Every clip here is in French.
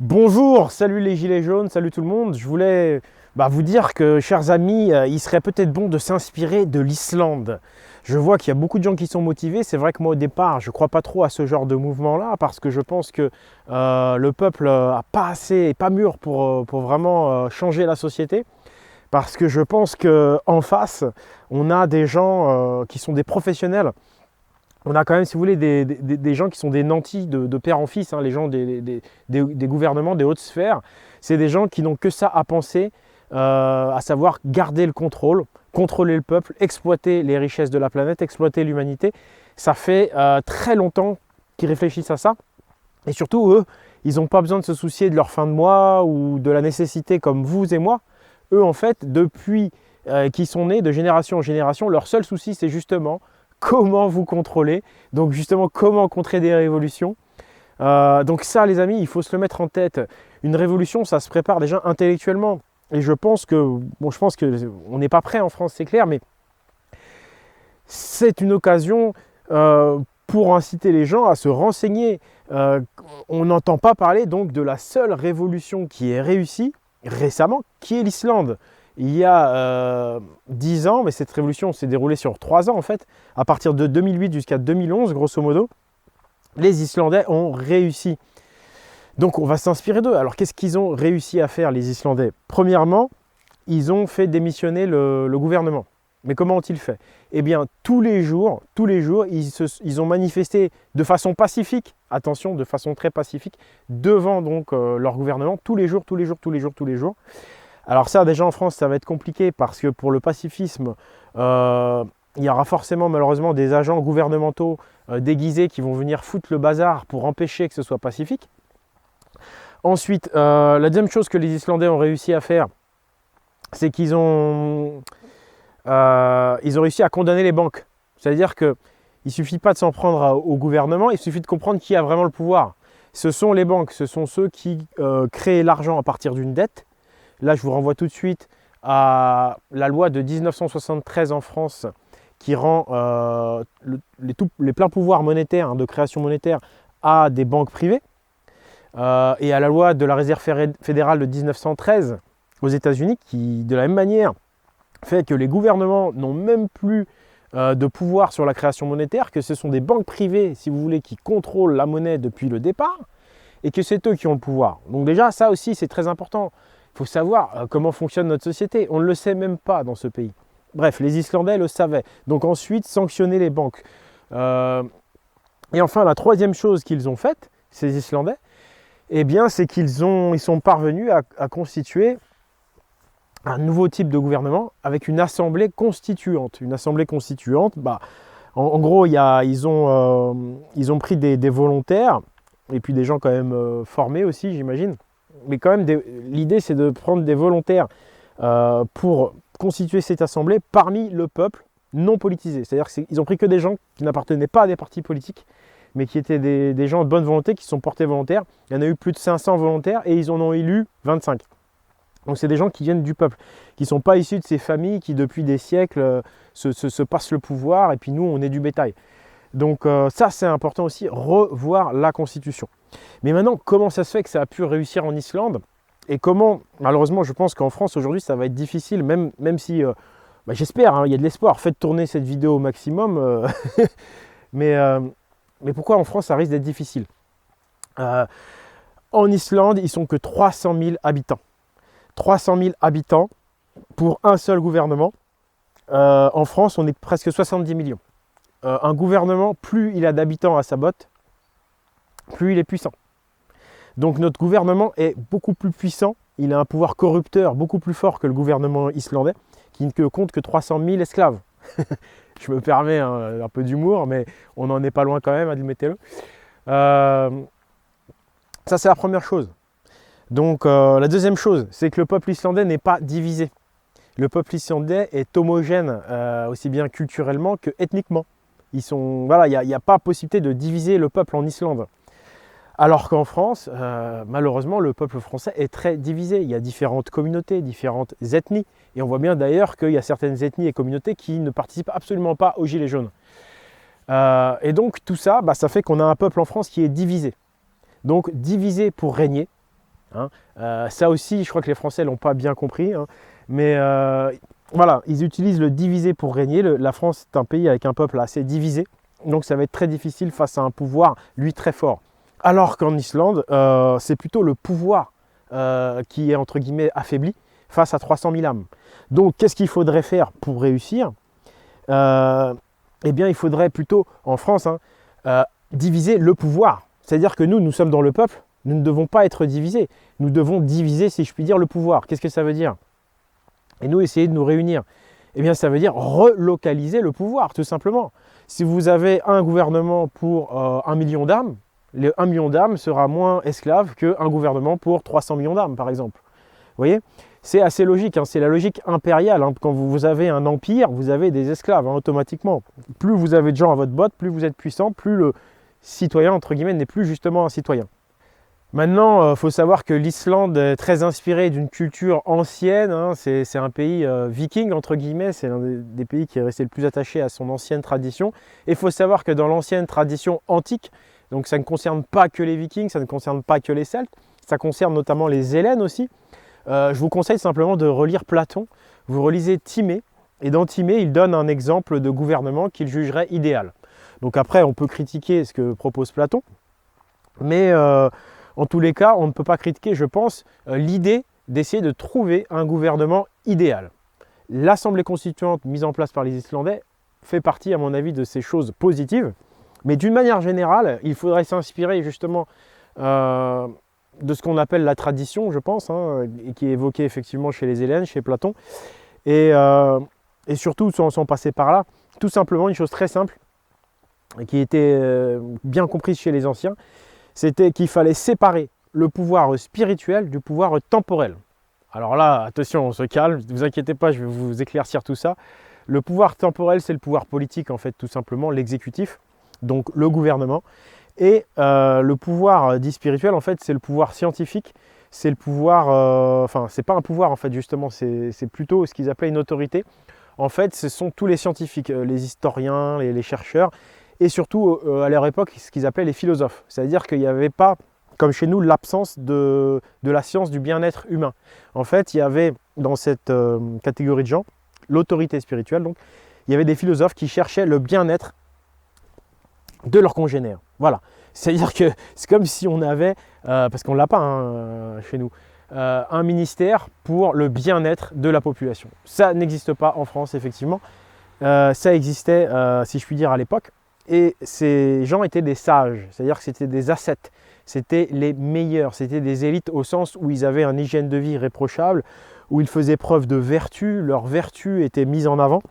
Bonjour, salut les gilets jaunes, salut tout le monde. Je voulais vous dire que, chers amis, il serait peut-être bon de s'inspirer de l'Islande. Je vois qu'il y a beaucoup de gens qui sont motivés. C'est vrai que moi, au départ, je ne crois pas trop à ce genre de mouvement-là parce que je pense que le peuple n'a pas assez, est pas mûr pour vraiment changer la société. Parce que je pense qu'en face, on a des gens qui sont des professionnels. On a quand même, si vous voulez, des gens qui sont des nantis de père en fils, hein, les gens des gouvernements, des hautes sphères. C'est des gens qui n'ont que ça à penser, à savoir garder le contrôle, contrôler le peuple, exploiter les richesses de la planète, exploiter l'humanité. Ça fait très longtemps qu'ils réfléchissent à ça. Et surtout, eux, ils n'ont pas besoin de se soucier de leur fin de mois ou de la nécessité comme vous et moi. Eux, en fait, depuis qu'ils sont nés, de génération en génération, leur seul souci, c'est justement comment vous contrôler, donc justement comment contrer des révolutions. Donc ça, les amis, il faut se le mettre en tête. Une révolution, ça se prépare déjà intellectuellement. Et je pense que, on n'est pas prêt en France, c'est clair, mais c'est une occasion pour inciter les gens à se renseigner. On n'entend pas parler donc de la seule révolution qui est réussie récemment, qui est l'Islande. Il y a 10 ans, mais cette révolution s'est déroulée sur 3 ans en fait, à partir de 2008 jusqu'à 2011, grosso modo, les Islandais ont réussi. Donc on va s'inspirer d'eux. Alors qu'est-ce qu'ils ont réussi à faire, les Islandais? Premièrement, ils ont fait démissionner le gouvernement. Mais comment ont-ils fait? Eh bien, tous les jours, ils ont manifesté de façon pacifique, attention, de façon très pacifique, devant donc leur gouvernement, tous les jours. Alors ça, déjà en France, ça va être compliqué parce que pour le pacifisme, il y aura forcément malheureusement des agents gouvernementaux déguisés qui vont venir foutre le bazar pour empêcher que ce soit pacifique. Ensuite, la deuxième chose que les Islandais ont réussi à faire, c'est qu'ils ont réussi à condamner les banques. C'est-à-dire qu'il ne suffit pas de s'en prendre au gouvernement, il suffit de comprendre qui a vraiment le pouvoir. Ce sont les banques, ce sont ceux qui créent l'argent à partir d'une dette. Là, je vous renvoie tout de suite à la loi de 1973 en France qui rend les pleins pouvoirs monétaires, de création monétaire à des banques privées. Et à la loi de la Réserve fédérale de 1913 aux États-Unis qui, de la même manière, fait que les gouvernements n'ont même plus de pouvoir sur la création monétaire, que ce sont des banques privées, si vous voulez, qui contrôlent la monnaie depuis le départ et que c'est eux qui ont le pouvoir. Donc déjà, ça aussi, c'est très important. Il faut savoir comment fonctionne notre société. On ne le sait même pas dans ce pays. Bref, les Islandais le savaient. Donc ensuite, sanctionner les banques. Et enfin, la troisième chose qu'ils ont faite, ces Islandais, eh bien, c'est qu'ils sont parvenus à constituer un nouveau type de gouvernement avec une assemblée constituante. Une assemblée constituante, en gros, ils ont pris des volontaires et puis des gens quand même formés aussi, j'imagine. Mais quand même, l'idée, c'est de prendre des volontaires pour constituer cette assemblée parmi le peuple non politisé. C'est-à-dire qu'ils ont pris que des gens qui n'appartenaient pas à des partis politiques, mais qui étaient des gens de bonne volonté, qui se sont portés volontaires. Il y en a eu plus de 500 volontaires et ils en ont élu 25. Donc c'est des gens qui viennent du peuple, qui ne sont pas issus de ces familles qui depuis des siècles se passent le pouvoir et puis nous, on est du bétail. Donc ça, c'est important aussi, revoir la Constitution. Mais maintenant, comment ça se fait que ça a pu réussir en Islande? Et comment, malheureusement, je pense qu'en France, aujourd'hui, ça va être difficile, même si, j'espère, hein, il y a de l'espoir. Faites tourner cette vidéo au maximum. Mais pourquoi en France, ça risque d'être difficile? En Islande, ils sont que 300 000 habitants. 300 000 habitants pour un seul gouvernement. En France, on est presque 70 millions. Un gouvernement, plus il a d'habitants à sa botte, plus il est puissant. Donc notre gouvernement est beaucoup plus puissant, il a un pouvoir corrupteur beaucoup plus fort que le gouvernement islandais, qui ne compte que 300 000 esclaves. Je me permets un peu d'humour, mais on n'en est pas loin quand même, admettez-le. Ça, c'est la première chose. Donc la deuxième chose, c'est que le peuple islandais n'est pas divisé. Le peuple islandais est homogène, aussi bien culturellement que ethniquement. Il n'y a pas possibilité de diviser le peuple en Islande. Alors qu'en France, malheureusement, le peuple français est très divisé. Il y a différentes communautés, différentes ethnies. Et on voit bien d'ailleurs qu'il y a certaines ethnies et communautés qui ne participent absolument pas aux Gilets jaunes. Et donc tout ça, ça fait qu'on a un peuple en France qui est divisé. Donc divisé pour régner. hein. Ça aussi, je crois que les Français ne l'ont pas bien compris, hein. Mais voilà, ils utilisent le diviser pour régner. La France est un pays avec un peuple assez divisé, donc ça va être très difficile face à un pouvoir, lui, très fort. Alors qu'en Islande, c'est plutôt le pouvoir qui est, entre guillemets, affaibli face à 300 000 âmes. Donc, qu'est-ce qu'il faudrait faire pour réussir? Eh bien, il faudrait plutôt, en France, hein, diviser le pouvoir. C'est-à-dire que nous sommes dans le peuple, nous ne devons pas être divisés. Nous devons diviser, si je puis dire, le pouvoir. Qu'est-ce que ça veut dire? Et nous, essayer de nous réunir. Eh bien, ça veut dire relocaliser le pouvoir, tout simplement. Si vous avez un gouvernement pour 1 million d'âmes, le 1 million d'âmes sera moins esclave qu'un gouvernement pour 300 millions d'âmes, par exemple. Vous voyez? C'est assez logique, hein, c'est la logique impériale, hein. Quand vous avez un empire, vous avez des esclaves, hein, automatiquement. Plus vous avez de gens à votre botte, plus vous êtes puissant, plus le citoyen, entre guillemets, n'est plus justement un citoyen. Maintenant, il faut savoir que l'Islande est très inspirée d'une culture ancienne, hein. C'est un pays viking, entre guillemets, c'est l'un des pays qui est resté le plus attaché à son ancienne tradition. Et il faut savoir que dans l'ancienne tradition antique, donc ça ne concerne pas que les Vikings, ça ne concerne pas que les Celtes, ça concerne notamment les Hellènes aussi. Je vous conseille simplement de relire Platon. Vous relisez Timée, et dans Timée, il donne un exemple de gouvernement qu'il jugerait idéal. Donc après, on peut critiquer ce que propose Platon, mais en tous les cas, on ne peut pas critiquer, je pense, l'idée d'essayer de trouver un gouvernement idéal. L'Assemblée constituante mise en place par les Islandais fait partie, à mon avis, de ces choses positives. Mais d'une manière générale, il faudrait s'inspirer justement de ce qu'on appelle la tradition, je pense, hein, et qui est évoquée effectivement chez les Hellènes, chez Platon, et surtout sans passer par là, tout simplement une chose très simple, qui était bien comprise chez les anciens, c'était qu'il fallait séparer le pouvoir spirituel du pouvoir temporel. Alors là, attention, on se calme, ne vous inquiétez pas, je vais vous éclaircir tout ça. Le pouvoir temporel, c'est le pouvoir politique, en fait, tout simplement, l'exécutif, donc le gouvernement. Et le pouvoir dit spirituel, en fait, c'est le pouvoir scientifique, c'est le pouvoir, enfin, c'est pas un pouvoir, en fait, justement, c'est plutôt ce qu'ils appelaient une autorité. En fait, ce sont tous les scientifiques, les historiens, les chercheurs, et surtout, à leur époque, ce qu'ils appelaient les philosophes. C'est-à-dire qu'il n'y avait pas, comme chez nous, l'absence de la science du bien-être humain. En fait, il y avait dans cette catégorie de gens, l'autorité spirituelle, donc, il y avait des philosophes qui cherchaient le bien-être de leurs congénères. Voilà. C'est-à-dire que c'est comme si on avait, parce qu'on ne l'a pas hein, chez nous, un ministère pour le bien-être de la population. Ça n'existe pas en France, effectivement. Ça existait, si je puis dire, à l'époque. Et ces gens étaient des sages, c'est-à-dire que c'était des ascètes. C'était les meilleurs, c'était des élites au sens où ils avaient une hygiène de vie irréprochable, où ils faisaient preuve de vertu, leurs vertus étaient mises en avant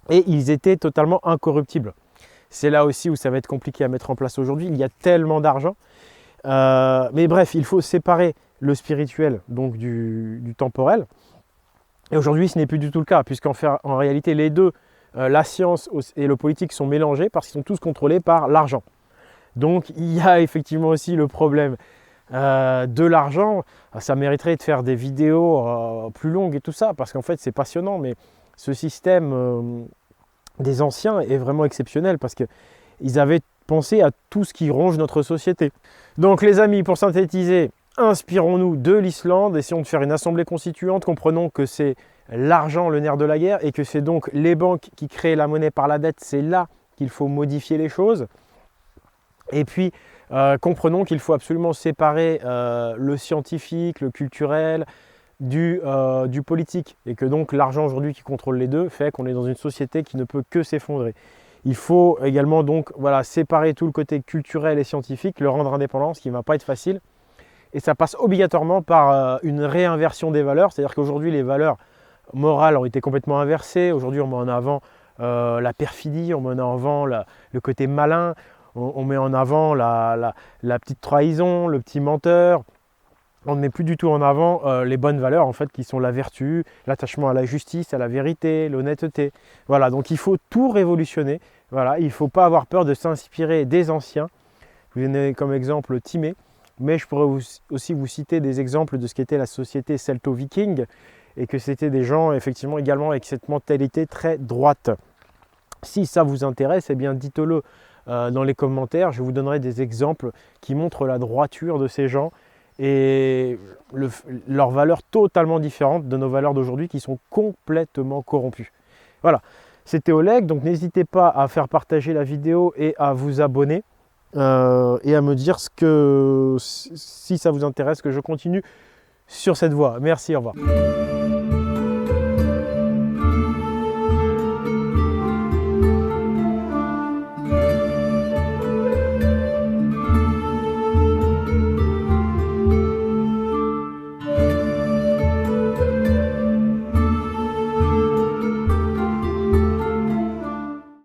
et ils étaient totalement incorruptibles. C'est là aussi où ça va être compliqué à mettre en place aujourd'hui, il y a tellement d'argent. Mais bref, il faut séparer le spirituel donc du temporel. Et aujourd'hui, ce n'est plus du tout le cas, puisqu'en réalité, les deux, la science et le politique sont mélangés parce qu'ils sont tous contrôlés par l'argent. Donc il y a effectivement aussi le problème de l'argent. Ça mériterait de faire des vidéos plus longues et tout ça, parce qu'en fait c'est passionnant, mais ce système des anciens est vraiment exceptionnel, parce qu'ils avaient pensé à tout ce qui ronge notre société. Donc les amis, pour synthétiser, inspirons-nous de l'Islande, essayons de faire une assemblée constituante, comprenons que c'est l'argent le nerf de la guerre, et que c'est donc les banques qui créent la monnaie par la dette, c'est là qu'il faut modifier les choses. Et puis, comprenons qu'il faut absolument séparer le scientifique, le culturel du politique. Et que donc l'argent aujourd'hui qui contrôle les deux fait qu'on est dans une société qui ne peut que s'effondrer. Il faut également donc voilà, séparer tout le côté culturel et scientifique, le rendre indépendant, ce qui ne va pas être facile. Et ça passe obligatoirement par une réinversion des valeurs. C'est-à-dire qu'aujourd'hui, les valeurs morales ont été complètement inversées. Aujourd'hui, on met en avant la perfidie, on met en avant le côté malin. On met en avant la petite trahison, le petit menteur. On ne met plus du tout en avant les bonnes valeurs, en fait, qui sont la vertu, l'attachement à la justice, à la vérité, l'honnêteté. Voilà, donc il faut tout révolutionner. Voilà, il ne faut pas avoir peur de s'inspirer des anciens. Vous venez comme exemple Timée, mais je pourrais aussi vous citer des exemples de ce qu'était la société celto-viking, et que c'était des gens, effectivement, également avec cette mentalité très droite. Si ça vous intéresse, eh bien dites-le dans les commentaires, je vous donnerai des exemples qui montrent la droiture de ces gens et leurs valeurs totalement différentes de nos valeurs d'aujourd'hui qui sont complètement corrompues. Voilà, c'était Oleg, donc n'hésitez pas à faire partager la vidéo et à vous abonner et à me dire si ça vous intéresse que je continue sur cette voie. Merci, au revoir.